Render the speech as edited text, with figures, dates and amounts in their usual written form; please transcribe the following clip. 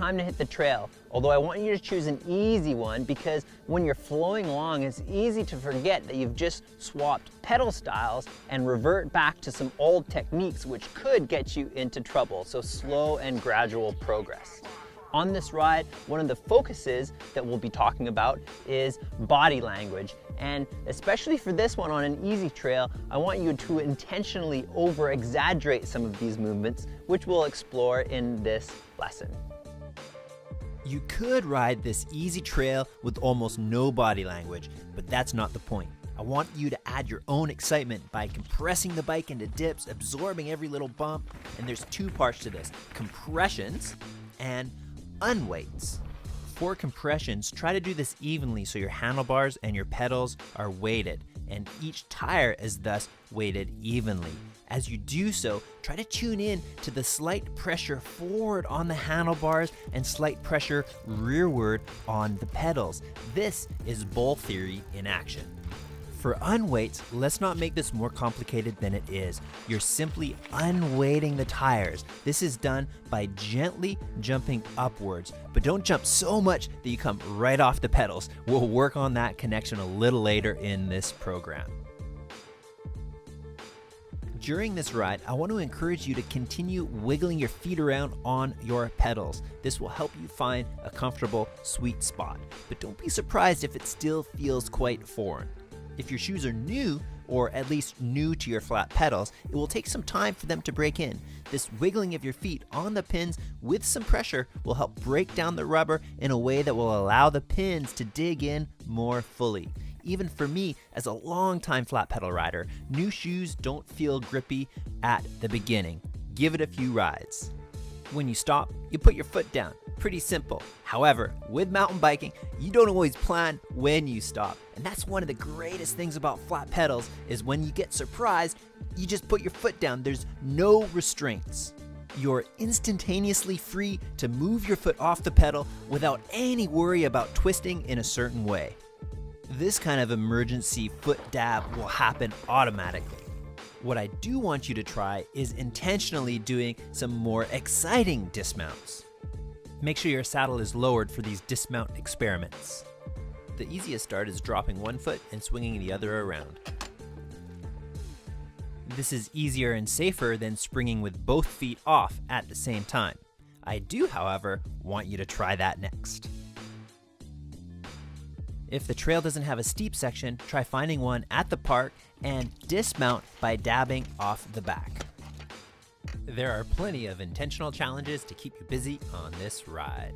time to hit the trail. Although I want you to choose an easy one because when you're flowing along, it's easy to forget that you've just swapped pedal styles and revert back to some old techniques which could get you into trouble. So slow and gradual progress. On this ride, one of the focuses that we'll be talking about is body language. And especially for this one on an easy trail, I want you to intentionally over-exaggerate some of these movements, which we'll explore in this lesson. You could ride this easy trail with almost no body language, but that's not the point. I want you to add your own excitement by compressing the bike into dips, absorbing every little bump, and there's two parts to this: compressions and unweights. For compressions, try to do this evenly so your handlebars and your pedals are weighted, and each tire is thus weighted evenly. As you do so, try to tune in to the slight pressure forward on the handlebars and slight pressure rearward on the pedals. This is ball theory in action. For unweights, let's not make this more complicated than it is. You're simply unweighting the tires. This is done by gently jumping upwards, but don't jump so much that you come right off the pedals. We'll work on that connection a little later in this program. During this ride, I want to encourage you to continue wiggling your feet around on your pedals. This will help you find a comfortable, sweet spot, but don't be surprised if it still feels quite foreign. If your shoes are new, or at least new to your flat pedals, it will take some time for them to break in. This wiggling of your feet on the pins with some pressure will help break down the rubber in a way that will allow the pins to dig in more fully. Even for me, as a long-time flat pedal rider, new shoes don't feel grippy at the beginning. Give it a few rides. When you stop, you put your foot down. Pretty simple. However, with mountain biking, you don't always plan when you stop. And that's one of the greatest things about flat pedals is when you get surprised, you just put your foot down. There's no restraints. You're instantaneously free to move your foot off the pedal without any worry about twisting in a certain way. This kind of emergency foot dab will happen automatically. What I do want you to try is intentionally doing some more exciting dismounts. Make sure your saddle is lowered for these dismount experiments. The easiest start is dropping one foot and swinging the other around. This is easier and safer than springing with both feet off at the same time. I do, however, want you to try that next. If the trail doesn't have a steep section, try finding one at the park and dismount by dabbing off the back. There are plenty of intentional challenges to keep you busy on this ride.